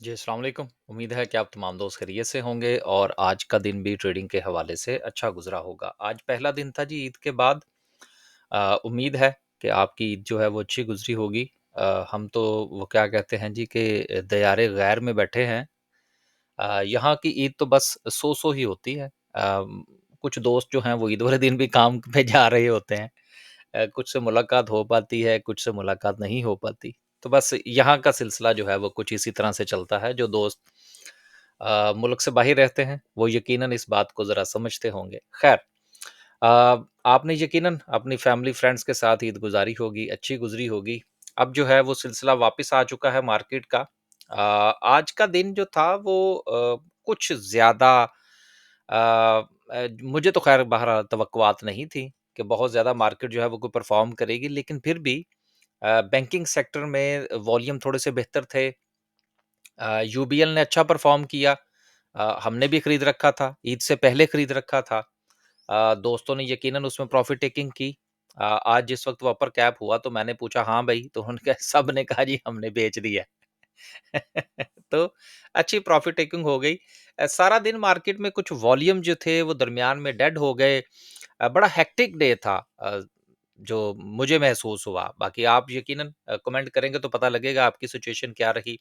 जी, अस्सलाम वालेकुम। उम्मीद है कि आप तमाम दोस्त खैरियत से होंगे और आज का दिन भी ट्रेडिंग के हवाले से अच्छा गुज़रा होगा। आज पहला दिन था जी ईद के बाद। उम्मीद है कि आपकी ईद जो है वो अच्छी गुज़री होगी। हम तो वो क्या कहते हैं जी कि दयारे गैर में बैठे हैं। यहाँ की ईद तो बस सो-सो ही होती है। कुछ दोस्त जो हैं वो ईद वाले दिन भी काम पे जा रहे होते हैं। कुछ से मुलाकात हो पाती है, कुछ से मुलाकात नहीं हो पाती। तो बस यहाँ का सिलसिला जो है वो कुछ इसी तरह से चलता है। जो दोस्त मुल्क से बाहर रहते हैं, वो यकीनन इस बात को ज़रा समझते होंगे। ख़ैर, अ, आपने यकीनन अपनी फैमिली फ्रेंड्स के साथ ईद गुज़ारी होगी, अच्छी गुज़री होगी। अब जो है वो सिलसिला वापस आ चुका है मार्केट का। आज का दिन जो था वो कुछ ज़्यादा मुझे तो ख़ैर बहरहाल तवक्कुआत नहीं थी कि बहुत ज़्यादा मार्केट जो है वो कोई परफ़ॉर्म करेगी, लेकिन फिर भी बैंकिंग सेक्टर में वॉल्यूम थोड़े से बेहतर थे। यूबीएल ने अच्छा परफ़ॉर्म किया। हमने भी खरीद रखा था, ईद से पहले खरीद रखा था। दोस्तों ने यकीनन उसमें प्रॉफ़िट टेकिंग की। आज जिस वक़्त वो अपर कैप हुआ तो मैंने पूछा हाँ भई, तो उन्होंने कहा सब ने कहा जी हमने बेच दिया है। तो अच्छी प्रॉफ़िट टेकिंग हो गई। सारा दिन मार्केट में कुछ वॉल्यूम जो थे वो दरमियान में डेड हो गए। बड़ा हेक्टिक डे था, जो मुझे महसूस हुआ। बाकी आप यकीनन कमेंट करेंगे तो पता लगेगा आपकी सिचुएशन क्या रही।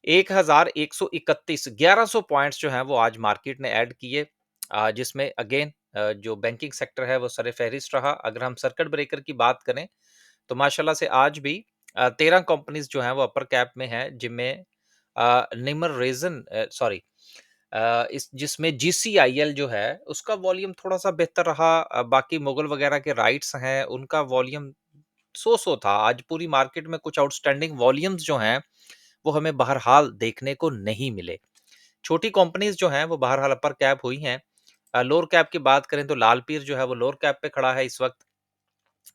1131 1100 पॉइंट्स जो हैं वो आज मार्केट ने ऐड किए, जिसमें अगेन जो बैंकिंग सेक्टर है वो सर-ए-फ़हरिस्त रहा। अगर हम सर्किट ब्रेकर की बात करें तो माशाल्लाह से आज भी 13 कंपनीज़ जो हैं वो अपर कैप में हैं, जिनमें निमर रेज़न सॉरी इस जिसमें जीसीआईएल जो है उसका वॉल्यूम थोड़ा-सा बेहतर रहा। बाकी मुगल वगैरह के राइट्स हैं, उनका वॉल्यूम सो-सो था। आज पूरी मार्केट में कुछ आउटस्टैंडिंग वॉल्यूम्स जो हैं वो हमें बहरहाल देखने को नहीं मिले। छोटी कंपनीज़ जो हैं वो बहरहाल अपर कैप हुई हैं। लोअर कैप की बात करें तो लाल पीर जो है वो लोअर कैप पे खड़ा है इस वक़्त।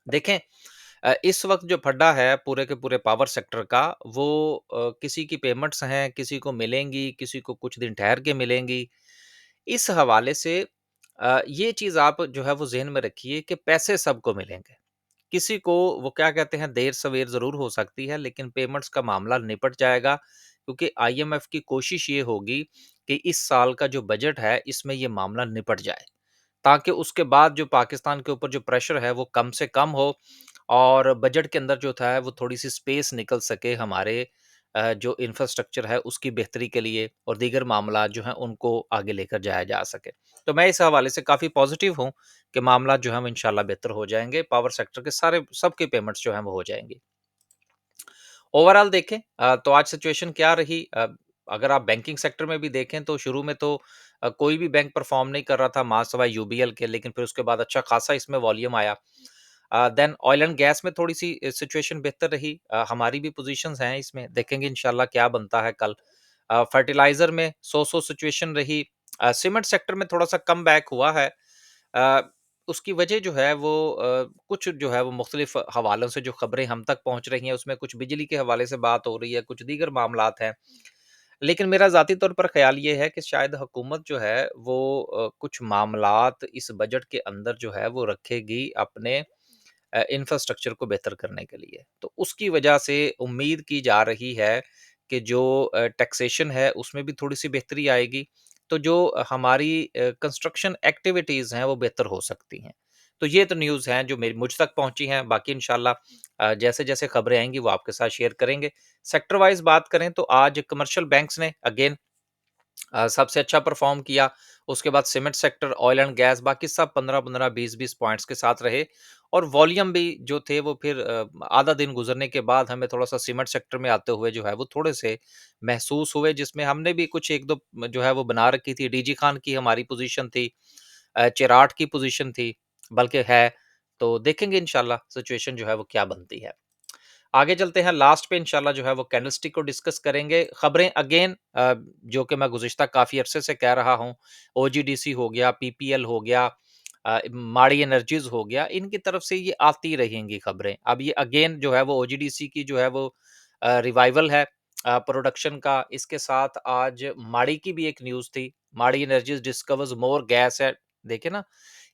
देखें, इस वक़्त जो फड्डा है पूरे के पूरे पावर सेक्टर का वो किसी की पेमेंट्स हैं, किसी को मिलेंगी, किसी को कुछ दिन ठहर के मिलेंगी। इस हवाले से ये चीज़ आप जो है वो ज़हन में रखिए कि पैसे सबको मिलेंगे। किसी को वो क्या कहते हैं देर-सवेर ज़रूर हो सकती है, लेकिन पेमेंट्स का मामला निपट जाएगा, क्योंकि आईएमएफ की कोशिश ये होगी कि इस साल का जो बजट है इसमें ये मामला निपट जाए। ताकि उसके बाद जो पाकिस्तान के ऊपर जो प्रेशर है वो कम से कम हो और बजट के अंदर जो था वो थोड़ी-सी स्पेस निकल सके हमारे जो इंफ्रास्ट्रक्चर है उसकी बेहतरी के लिए और दीगर मामला जो हैं उनको आगे लेकर जाया जा सके। तो मैं इस हवाले से काफ़ी पॉज़िटिव हूँ कि मामला जो है वो इंशाल्लाह बेहतर हो जाएँगे, पावर सेक्टर के सारे सबकी पेमेंट्स जो हैं वो हो जाएँगी। ओवरऑल देखें तो आज सिचुएशन क्या रही, अगर आप बैंकिंग सेक्टर में भी देखें तो शुरू में तो कोई भी बैंक परफॉर्म नहीं कर रहा था माँ सवाए यूबीएल के, लेकिन फिर उसके बाद अच्छा खासा इसमें वॉल्यूम आया। देन ऑयल एंड गैस में थोड़ी सी सिचुएशन बेहतर रही। हमारी भी पोजीशंस हैं इसमें, देखेंगे इंशाल्लाह क्या बनता है कल। फर्टिलाइजर में सो सिचुएशन रही। सीमेंट सेक्टर में थोड़ा सा कम बैक हुआ है। अ, उसकी वजह जो है वो कुछ जो है वो मुख्तलिफ हवालों से जो खबरें हम तक पहुँच रही हैं, उसमें कुछ बिजली के हवाले से बात हो रही है, कुछ दीगर मामलात हैं। लेकिन मेरा ज़ाती तौर पर ख़्याल ये है कि शायद हुकूमत जो है वो कुछ मामलात इस बजट के अंदर जो है वो रखेगी अपने इंफ्रास्ट्रक्चर को बेहतर करने के लिए। तो उसकी वजह से उम्मीद की जा रही है कि जो टैक्सेशन है उसमें भी थोड़ी-सी बेहतरी आएगी। तो जो हमारी कंस्ट्रक्शन एक्टिविटीज़ हैं वो बेहतर हो सकती हैं। तो ये तो न्यूज़ हैं जो मेरी मुझ तक पहुँची हैं, बाकी इंशाल्लाह जैसे-जैसे खबरें आएँगी वो आपके साथ शेयर करेंगे। सेक्टर वाइज़ बात करें तो आज कमर्शियल बैंक्स ने अगेन सबसे अच्छा परफ़ॉर्म किया। उसके बाद cement sector, oil and gas, बाकी सब 15-15, 20-20 पॉइंट्स के साथ रहे और वॉल्यूम भी जो थे वो फिर आधा दिन गुज़रने के बाद हमें थोड़ा-सा सीमेंट सेक्टर में आते हुए जो है वो थोड़े से महसूस हुए, जिसमें हमने भी कुछ 1-2 जो है वो बना रखी थी। डीजी खान की हमारी पोज़ीशन थी, चिराट की पोज़ीशन थी, बल्कि है। तो देखेंगे इंशाल्लाह सिचुएशन जो है वो क्या बनती है। आगे चलते हैं, लास्ट पे इंशाल्लाह जो है वो कैंडलस्टिक को डिस्कस करेंगे। खबरें अगेन जो कि मैं गुज़िश्ता काफ़ी अरसे से कह रहा हूँ, ओजीडीसी हो गया, पीपीएल हो गया, माड़ी एनर्जीज़ हो गया, इनकी तरफ से ये आती रहेंगी खबरें। अब ये अगेन जो है वो ओजीडीसी की जो है वो रिवाइवल है प्रोडक्शन का। इसके साथ आज माड़ी की भी एक न्यूज़ थी, माड़ी energies discovers more gas at, देखिए ना,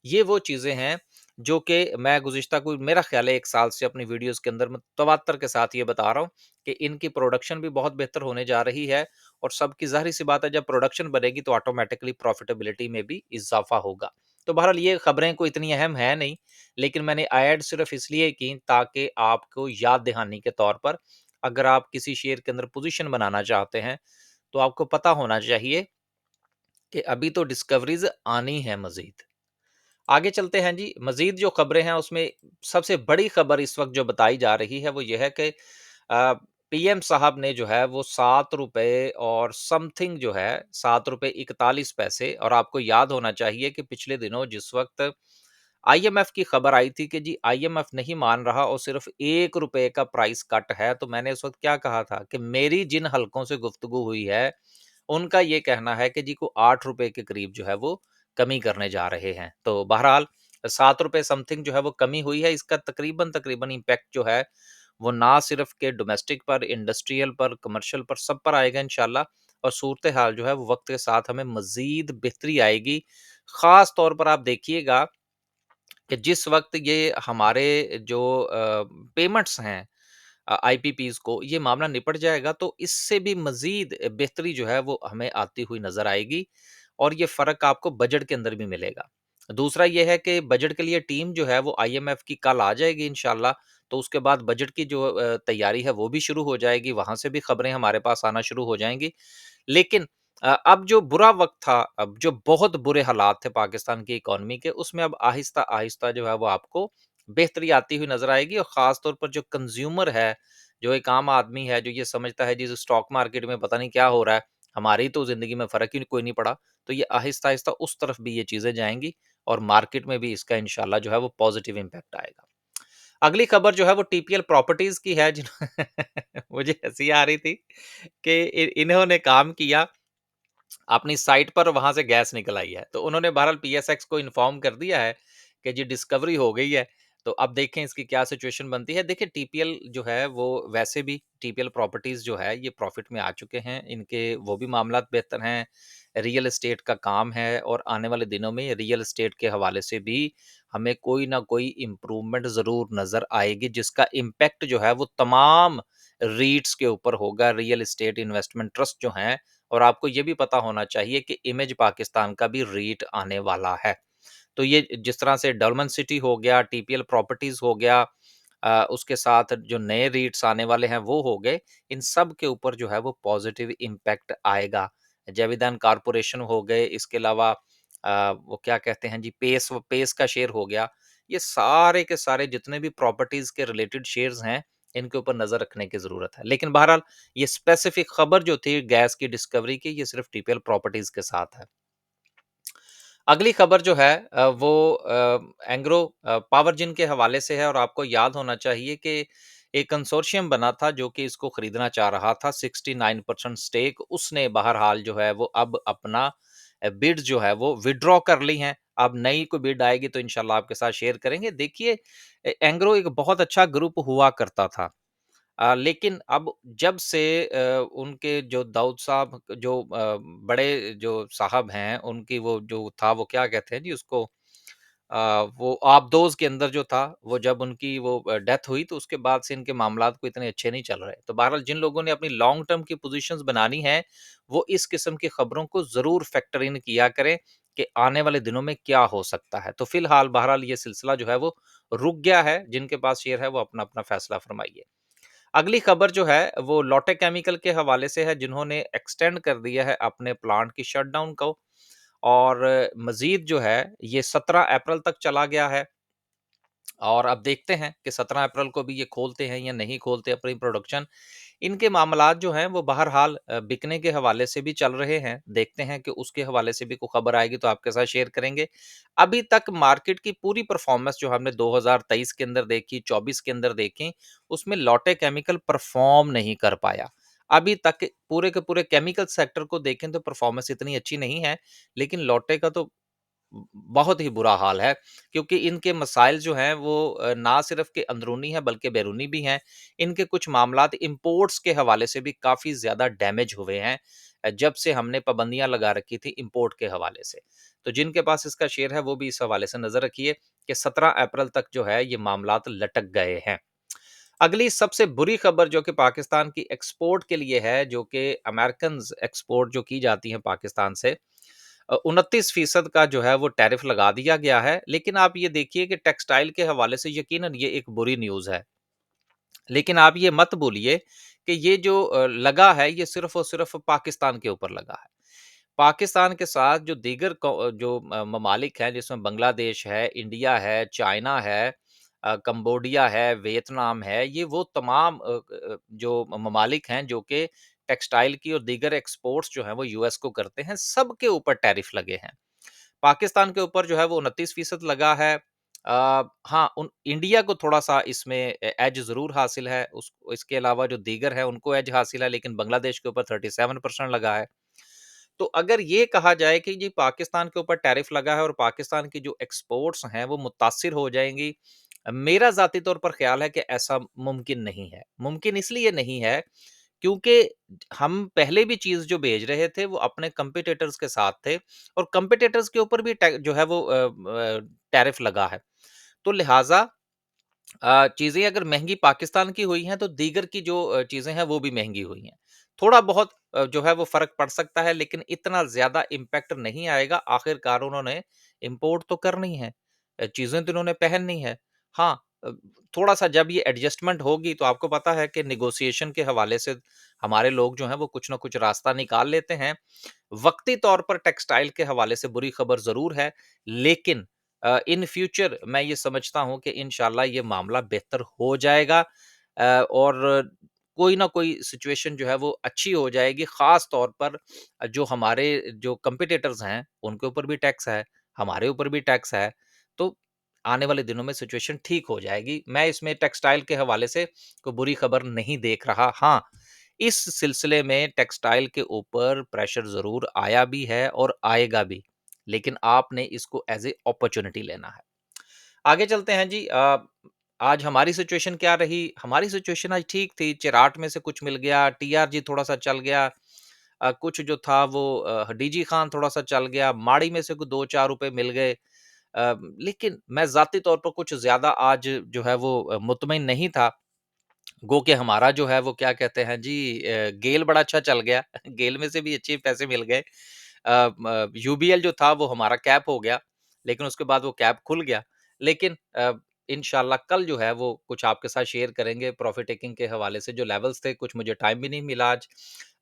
ये वो चीज़ें हैं जो कि मैं गुज़िश्ता कोई मेरा ख़्याल है 1 साल से अपनी वीडियोज़ के अंदर मैं तवात्तर के साथ ये बता रहा हूँ कि इनकी प्रोडक्शन भी बहुत बेहतर होने जा रही है और सबकी ज़ाहिर-सी बात है जब प्रोडक्शन बढ़ेगी तो ऑटोमैटिकली प्रॉफ़िटेबिलिटी में भी इज़ाफ़ा होगा। तो बहरहाल ये ख़बरें कोई इतनी अहम है नहीं, लेकिन मैंने ऐड सिर्फ़ इसलिए की ताकि आपको याद दहानी के तौर पर अगर आप किसी शेयर के अंदर पोज़ीशन बनाना चाहते हैं, तो आपको पता होना चाहिए कि अभी तो डिस्कवरीज़ आनी है मज़ीद। आगे चलते हैं जी, मज़ीद जो खबरें हैं उसमें सबसे बड़ी खबर इस वक़्त जो बताई जा रही है वो ये है कि पीएम साहब ने जो है वो ₹7 और समथिंग जो है ₹7.41 और आपको याद होना चाहिए कि पिछले दिनों जिस वक़्त आईएमएफ की खबर आई थी कि जी आईएमएफ नहीं मान रहा और सिर्फ़ ₹1 का प्राइस कट है, तो मैंने उस वक़्त क्या कहा था कि मेरी जिन हलकों से गुफ्तगू हुई है, उनका ये कहना है कि जी को ₹8 के करीब जो है वो कमी करने जा रहे हैं। तो बहरहाल ₹7 समथिंग जो है वो कमी हुई है, इसका तकरीबन इम्पैक्ट जो है, वो ना सिर्फ़ के डोमेस्टिक पर, इंडस्ट्रियल पर, कमर्शियल पर, सब पर आएगा इंशाअल्लाह और सूरत-ए-हाल जो है वो वक़्त के साथ हमें मज़ीद बेहतरी आएगी। ख़ास तौर पर आप देखिएगा कि जिस वक़्त ये हमारे जो पेमेंट्स हैं आईपीपीज़ को ये मामला निपट जाएगा तो इससे भी मज़ीद बेहतरी जो है वो हमें आती हुई नज़र आएगी और ये फ़र्क आपको बजट के अंदर भी मिलेगा। दूसरा ये है कि बजट के लिए टीम जो है वो आईएमएफ की कल आ जाएगी इंशाअल्लाह, तो उसके बाद बजट की जो तैयारी है वो भी शुरू हो जाएगी, वहाँ से भी खबरें हमारे पास आना शुरू हो जाएँगी। लेकिन अब जो बुरा वक़्त था, अब जो बहुत बुरे हालात थे पाकिस्तान की इकॉनमी के, उसमें अब आहिस्ता-आहिस्ता जो है वो आपको बेहतरी आती हुई नज़र आएगी और ख़ास तौर पर जो कंज़्यूमर है, जो एक आम आदमी है, जो ये समझता है जी स्टॉक मार्केट में पता नहीं क्या हो रहा है, हमारी तो ज़िंदगी में फ़र्क ही कोई नहीं पड़ा, तो ये आहिस्ता-आहिस्ता उस तरफ भी ये चीज़ें जाएँगी और मार्केट में भी इसका इंशाअल्लाह जो है वो पॉज़िटिव इम्पैक्ट आएगा। अगली खबर जो है वो टीपीएल प्रॉपर्टीज़ की है जिन मुझे हँसी आ रही थी कि इन्होंने काम किया अपनी साइट पर वहाँ से गैस निकल आई है। तो उन्होंने बहरहाल पीएसएक्स को इन्फॉर्म कर दिया है कि जी डिस्कवरी हो गई है। तो अब देखें इसकी क्या सिचुएशन बनती है। देखिए टीपीएल जो है वो वैसे भी टीपीएल प्रॉपर्टीज़ जो है ये प्रॉफ़िट में आ चुके हैं। इनके वो भी मामलात बेहतर हैं। रियल एस्टेट का काम है और आने वाले दिनों में रियल एस्टेट के हवाले से भी हमें कोई न कोई इम्प्रूवमेंट ज़रूर नज़र आएगी जिसका इम्पैक्ट जो है वो तमाम रीट्स के ऊपर होगा, रियल एस्टेट इन्वेस्टमेंट ट्रस्ट जो हैं और आपको ये भी पता होना चाहिए कि इमेज पाकिस्तान का भी रीट आने वाला है। तो ये जिस तरह से डलमन सिटी हो गया, टीपीएल प्रॉपर्टीज़ हो गया उसके साथ जो नए रीट्स आने वाले हैं वो हो गए, इन सब के ऊपर जो है वो पॉज़िटिव इम्पैक्ट आएगा। जाविदान कॉर्पोरेशन हो गए, इसके अलावा वो क्या कहते हैं जी पेस का शेयर हो गया। ये सारे के सारे जितने भी प्रॉपर्टीज़ के रिलेटेड शेयर्स हैं, इनके ऊपर नज़र रखने की ज़रूरत है। लेकिन बहरहाल ये स्पेसिफिक खबर जो थी गैस की डिस्कवरी की, ये सिर्फ़ टीपीएल प्रॉपर्टीज़ के साथ है। अगली खबर जो है वो एंग्रो पावरजिन के हवाले से है और आपको याद होना चाहिए कि एक कंसोर्शियम बना था जो कि इसको खरीदना चाह रहा था 69% स्टेक उसने बहरहाल जो है वो अब अपना बिड जो है वो विथड्रॉ कर ली हैं। अब नई कोई बिड आएगी तो इंशाल्लाह आपके साथ शेयर करेंगे। देखिए एंग्रो एक बहुत अच्छा ग्रुप हुआ करता था। लेकिन अब जब से उनके जो दाऊद साहब जो बड़े जो साहब हैं, उनकी वो जो था वो क्या कहते हैं जी उसको वो आबदोज़ के अंदर जो था, वो जब उनकी वो डेथ हुई तो उसके बाद से इनके मामलात कोई इतने अच्छे नहीं चल रहे। तो बहरहाल जिन लोगों ने अपनी लॉन्ग टर्म की पोज़ीशंस बनानी है, वो इस किस्म की खबरों को ज़रूर फैक्टर इन किया करें कि आने वाले दिनों में क्या हो सकता है। तो फ़िलहाल बहरहाल ये सिलसिला जो है वो रुक गया है, जिनके पास शेयर है वो अपना-अपना फैसला फरमाइए। अगली खबर जो है वो लोटे केमिकल के हवाले से है जिन्होंने एक्सटेंड कर दिया है अपने प्लांट की शटडाउन को और मज़ीद जो है ये 17 अप्रैल तक चला गया है। और अब देखते हैं कि 17 अप्रैल को भी ये खोलते हैं या नहीं खोलते अपनी प्रोडक्शन। इनके मामलात जो हैं वो बहरहाल बिकने के हवाले से भी चल रहे हैं। देखते हैं कि उसके हवाले से भी कोई खबर आएगी तो आपके साथ शेयर करेंगे। अभी तक मार्केट की पूरी परफ़ॉर्मेंस जो हमने 2023 के अंदर देखी, 24 के अंदर देखी, उसमें लोटे केमिकल परफ़ॉर्म नहीं कर पाया। अभी तक पूरे के पूरे केमिकल सेक्टर को देखें तो परफ़ॉर्मेंस इतनी अच्छी नहीं है, लेकिन लोटे का तो बहुत ही बुरा हाल है क्योंकि इनके मसाइल जो हैं वो ना सिर्फ के अंदरूनी हैं बल्कि बैरूनी भी हैं। इनके कुछ मामलात इंपोर्ट्स के हवाले से भी काफ़ी ज़्यादा डैमेज हुए हैं जब से हमने पाबंदियाँ लगा रखी थी इंपोर्ट के हवाले से। तो जिनके पास इसका शेयर है वो भी इस हवाले से नज़र रखिए कि 17 अप्रैल तक जो है ये मामलात लटक गए हैं। अगली सबसे बुरी खबर जो कि पाकिस्तान की एक्सपोर्ट के लिए है, जो कि अमेरिकन्स एक्सपोर्ट जो की जाती हैं पाकिस्तान से 29% का जो है वो टैरिफ लगा दिया गया है। लेकिन आप ये देखिए कि टेक्सटाइल के हवाले से यकीनन ये एक बुरी न्यूज़ है। लेकिन आप ये मत भूलिए कि ये जो लगा है ये सिर्फ़ और सिर्फ़ पाकिस्तान के ऊपर लगा है। पाकिस्तान के साथ जो दीगर जो ममालिक हैं जिसमें बांग्लादेश है, इंडिया है, चाइना है, कंबोडिया है, वियतनाम है, ये वो तमाम जो ममालिक हैं जो कि टेक्सटाइल की और दीगर एक्सपोर्ट्स जो हैं वो यूएस को करते हैं, सबके ऊपर टैरिफ लगे हैं। पाकिस्तान के ऊपर जो है वो 29% लगा है। हाँ, उन इंडिया को थोड़ा-सा इसमें एज ज़रूर हासिल है। उस इसके अलावा जो दीगर हैं उनको एज हासिल है, लेकिन बांग्लादेश के ऊपर 37% लगा है। तो अगर ये कहा जाए कि जी पाकिस्तान के ऊपर टैरिफ लगा है और पाकिस्तान की जो एक्सपोर्ट्स हैं वो मुतासिर हो जाएँगी, मेरा ज़ाती तौर पर ख़्याल है कि ऐसा मुमकिन नहीं है। मुमकिन इसलिए नहीं है क्योंकि हम पहले भी चीज़ जो भेज रहे थे वो अपने कॉम्पिटिटर्स के साथ थे और कॉम्पिटिटर्स के ऊपर भी जो है वो टैरिफ लगा है। तो लिहाज़ा चीज़ें अगर महँगी पाकिस्तान की हुई हैं, तो दीगर की जो चीज़ें हैं, वो भी महँगी हुई हैं। थोड़ा बहुत जो है वो फ़र्क पड़ सकता है, लेकिन इतना ज़्यादा इम्पैक्ट नहीं आएगा। आखिरकार उन्होंने इम्पोर्ट तो करनी है, चीज़ें तो उन्होंने पहननी है। हाँ, थोड़ा-सा जब ये एडजस्टमेंट होगी, तो आपको पता है कि नेगोशिएशन के हवाले से हमारे लोग जो हैं, वो कुछ न कुछ रास्ता निकाल लेते हैं। वक़्ती तौर पर टेक्सटाइल के हवाले से बुरी खबर ज़रूर है, लेकिन इन फ्यूचर मैं ये समझता हूँ कि इंशाल्लाह ये मामला बेहतर हो जाएगा और कोई ना कोई सिचुएशन जो है वो अच्छी हो जाएगी। ख़ास तौर पर जो हमारे जो कॉम्पिटिटर्स हैं, उनके ऊपर भी टैक्स है, हमारे ऊपर भी टैक्स है, तो आने वाले दिनों में सिचुएशन ठीक हो जाएगी। मैं इसमें टेक्सटाइल के हवाले से कोई बुरी खबर नहीं देख रहा। हाँ, इस सिलसिले में टेक्सटाइल के ऊपर प्रेशर ज़रूर आया भी है और आएगा भी, लेकिन आपने इसको एज़ ए अपॉर्च्युनिटी लेना है। आगे चलते हैं जी। आज हमारी सिचुएशन क्या रही? हमारी सिचुएशन आज ठीक थी, चिराट में से कुछ मिल गया, टीआरजी थोड़ा-सा चल गया, कुछ जो था वो डीजी खान थोड़ा-सा चल गया, माड़ी में से कुछ 2-4 रुपए मिल गए। लेकिन मैं ज़ाती तौर पर कुछ ज़्यादा आज जो है वो मुतमईन नहीं था। गो कि हमारा जो है वो क्या कहते हैं जी गेल बड़ा अच्छा चल गया। गेल में से भी अच्छे पैसे मिल गए। यूबीएल जो था वो हमारा कैप हो गया, लेकिन उसके बाद वो कैप खुल गया। लेकिन इंशाल्लाह कल जो है वो कुछ आपके साथ शेयर करेंगे प्रॉफिट टेकिंग के हवाले से जो लेवल्स थे, कुछ मुझे टाइम भी नहीं मिला आज।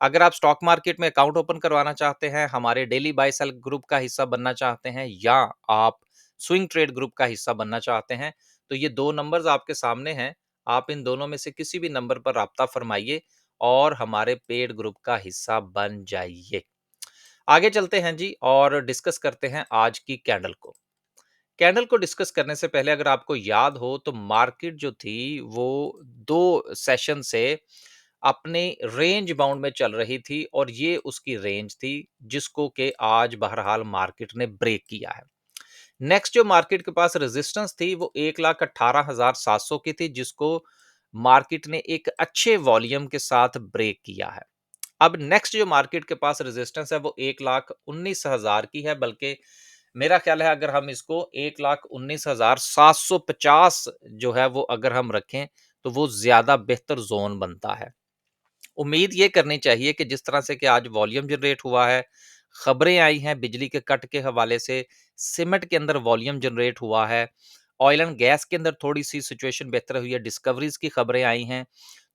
अगर आप स्टॉक मार्केट में अकाउंट ओपन करवाना चाहते हैं, हमारे डेली बाय सेल ग्रुप का हिस्सा बनना चाहते हैं या आप स्विंग ट्रेड ग्रुप का हिस्सा बनना चाहते हैं, तो ये 2 नंबर्स आपके सामने हैं। आप इन दोनों में से किसी भी नंबर पर राब्ता फरमाइए और हमारे पेड ग्रुप का हिस्सा बन जाइए। आगे चलते हैं जी और डिस्कस करते हैं आज की कैंडल को। कैंडल को डिस्कस करने से पहले अगर आपको याद हो तो मार्केट जो थी वो 2 सेशन से अपने रेंज बाउंड में चल रही थी और ये उसकी रेंज थी जिसको कि आज बहरहाल मार्केट ने ब्रेक किया है। नेक्स्ट जो मार्केट के पास रेजिस्टेंस थी वो 1,18,700 की थी जिसको मार्केट ने एक अच्छे वॉल्यूम के साथ ब्रेक किया है। अब नेक्स्ट जो मार्केट के पास रेजिस्टेंस है वो 1,19,000 की है, बल्कि मेरा ख्याल है अगर हम इसको 1,19,750 जो है वो अगर हम रखें तो वो ज्यादा बेहतर जोन बनता है। उम्मीद ये करनी चाहिए कि जिस तरह से कि आज वॉल्यूम जनरेट हुआ है, खबरें आई हैं बिजली के कट के हवाले से, सीमेंट के अंदर वॉल्यूम जनरेट हुआ है, ऑयल एंड गैस के अंदर थोड़ी-सी सिचुएशन बेहतर हुई है, डिस्कवरीज़ की खबरें आई हैं,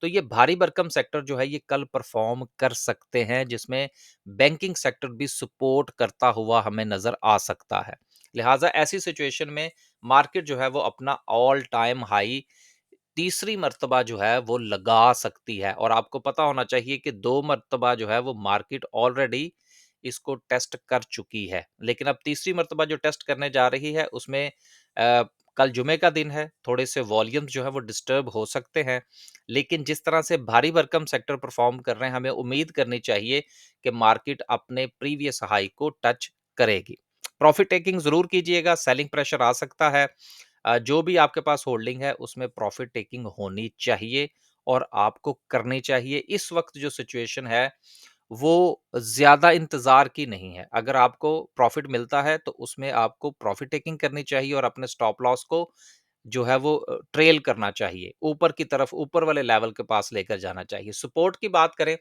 तो ये भारी भरकम सेक्टर जो है ये कल परफ़ॉर्म कर सकते हैं, जिसमें बैंकिंग सेक्टर भी सपोर्ट करता हुआ हमें नज़र आ सकता है। लिहाज़ा ऐसी सिचुएशन में मार्केट जो है वो अपना ऑल टाइम हाई तीसरी मर्तबा जो है वो लगा सकती है और आपको पता होना चाहिए कि 2 मर्तबा जो है वो मार्केट ऑलरेडी इसको टेस्ट कर चुकी है। लेकिन अब तीसरी मर्तबा जो टेस्ट करने जा रही है उसमें कल जुमे का दिन है, थोड़े से वॉल्यूम्स जो है वो डिस्टर्ब हो सकते हैं। लेकिन जिस तरह से भारी भरकम सेक्टर परफॉर्म कर रहे हैं, हमें उम्मीद करनी चाहिए कि मार्केट अपने प्रीवियस हाई को टच करेगी। प्रॉफिट टेकिंग ज़रूर कीजिएगा, सेलिंग प्रेशर आ सकता है। जो भी आपके पास होल्डिंग है उसमें प्रॉफिट टेकिंग होनी चाहिए और आपको करनी चाहिए। इस वक्त जो सिचुएशन है वो ज़्यादा इंतज़ार की नहीं है। अगर आपको प्रॉफ़िट मिलता है तो उसमें आपको प्रॉफ़िट टेकिंग करनी चाहिए और अपने स्टॉप लॉस को जो है वो ट्रेल करना चाहिए। ऊपर की तरफ ऊपर वाले लेवल के पास लेकर जाना चाहिए। सपोर्ट की बात करें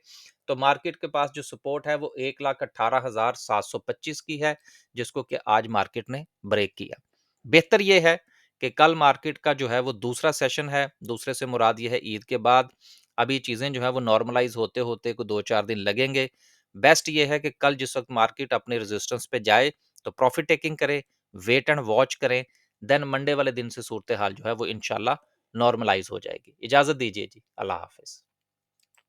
तो मार्केट के पास जो सपोर्ट है वो 1,18,725 की है, जिसको कि आज मार्केट ने ब्रेक किया। बेहतर ये है कि कल मार्केट का जो है वो दूसरा सेशन है, दूसरे से मुराद ये है ईद के बाद। अभी चीज़ें जो है वो नॉर्मलाइज़ होते-होते को 2-4 दिन लगेंगे। बेस्ट ये है कि कल जिस वक़्त मार्केट अपने रेजिस्टेंस पे जाए तो प्रॉफ़िट टेकिंग करें, वेट एंड वॉच करें, देन मंडे वाले दिन से सूरत-ए-हाल जो है वो इंशाल्लाह नॉर्मलाइज़ हो जाएगी। इजाज़त दीजिए जी, अल्लाह हाफ़िज़।